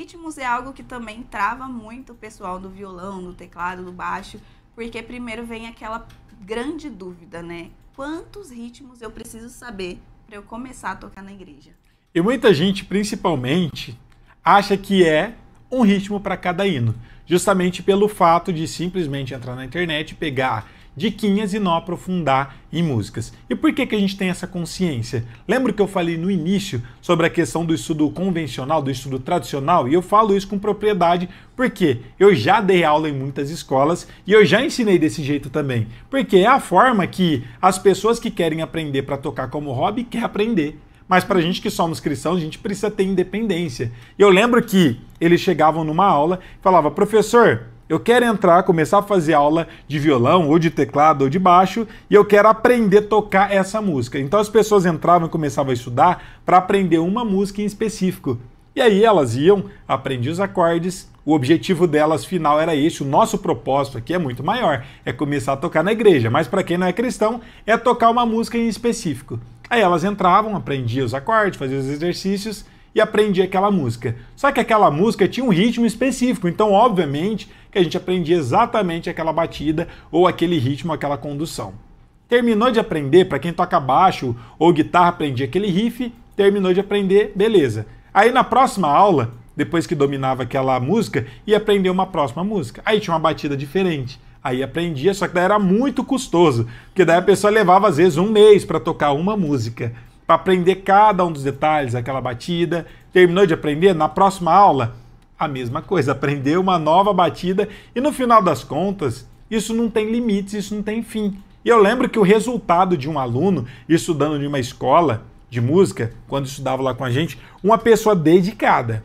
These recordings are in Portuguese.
ritmos é algo que também trava muito o pessoal do violão, do teclado, do baixo, porque primeiro vem aquela grande dúvida, né? Quantos ritmos eu preciso saber para eu começar a tocar na igreja? E muita gente, principalmente, acha que é um ritmo para cada hino, justamente pelo fato de simplesmente entrar na internet e pegar diquinhas e não aprofundar em músicas. E por que a gente tem essa consciência? Lembra que eu falei no início sobre a questão do estudo convencional, do estudo tradicional? E eu falo isso com propriedade porque eu já dei aula em muitas escolas e eu já ensinei desse jeito também. Porque é a forma que as pessoas que querem aprender para tocar como hobby querem aprender. Mas para a gente que somos cristãos, a gente precisa ter independência. E eu lembro que eles chegavam numa aula e falavam, professor, eu quero entrar, começar a fazer aula de violão, ou de teclado, ou de baixo, e eu quero aprender a tocar essa música. Então as pessoas entravam e começavam a estudar para aprender uma música em específico. E aí elas iam, aprendiam os acordes, o objetivo delas final era esse, o nosso propósito aqui é muito maior, é começar a tocar na igreja, mas para quem não é cristão, é tocar uma música em específico. Aí elas entravam, aprendiam os acordes, faziam os exercícios, e aprendia aquela música. Só que aquela música tinha um ritmo específico, então obviamente que a gente aprendia exatamente aquela batida ou aquele ritmo, aquela condução. Terminou de aprender, para quem toca baixo ou guitarra, aprendia aquele riff, terminou de aprender, beleza. Aí na próxima aula, depois que dominava aquela música, ia aprender uma próxima música. Aí tinha uma batida diferente. Aí aprendia, só que daí era muito custoso, porque daí a pessoa levava às vezes um mês para tocar uma música, para aprender cada um dos detalhes, aquela batida. Terminou de aprender? Na próxima aula, a mesma coisa, aprender uma nova batida e no final das contas, isso não tem limites, isso não tem fim. E eu lembro que o resultado de um aluno estudando em uma escola de música, quando estudava lá com a gente, uma pessoa dedicada,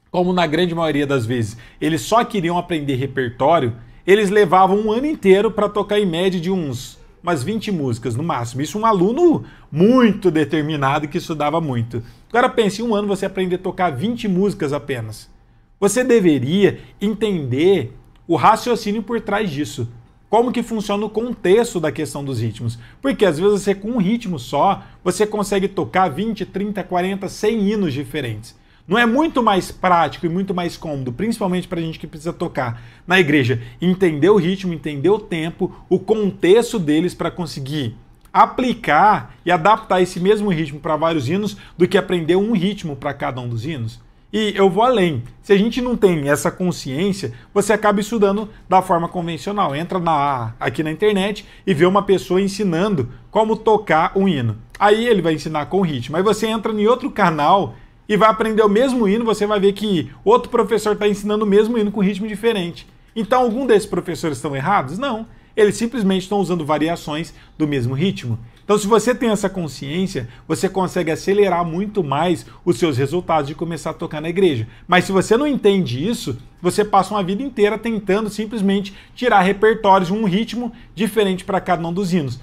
como na grande maioria das vezes, eles só queriam aprender repertório, eles levavam um ano inteiro para tocar em média de umas 20 músicas no máximo. Isso um aluno muito determinado que estudava muito. Agora pense, em um ano você aprender a tocar 20 músicas apenas. Você deveria entender o raciocínio por trás disso. Como que funciona o contexto da questão dos ritmos. Porque às vezes você com um ritmo só, você consegue tocar 20, 30, 40, 100 hinos diferentes. Não é muito mais prático e muito mais cômodo, principalmente para a gente que precisa tocar na igreja, entender o ritmo, entender o tempo, o contexto deles para conseguir aplicar e adaptar esse mesmo ritmo para vários hinos do que aprender um ritmo para cada um dos hinos? E eu vou além. Se a gente não tem essa consciência, você acaba estudando da forma convencional. Entra aqui na internet e vê uma pessoa ensinando como tocar um hino. Aí ele vai ensinar com ritmo. Aí você entra em outro canal e vai aprender o mesmo hino, você vai ver que outro professor está ensinando o mesmo hino com ritmo diferente. Então, algum desses professores estão errados? Não. Eles simplesmente estão usando variações do mesmo ritmo. Então, se você tem essa consciência, você consegue acelerar muito mais os seus resultados de começar a tocar na igreja. Mas se você não entende isso, você passa uma vida inteira tentando simplesmente tirar repertórios de um ritmo diferente para cada um dos hinos.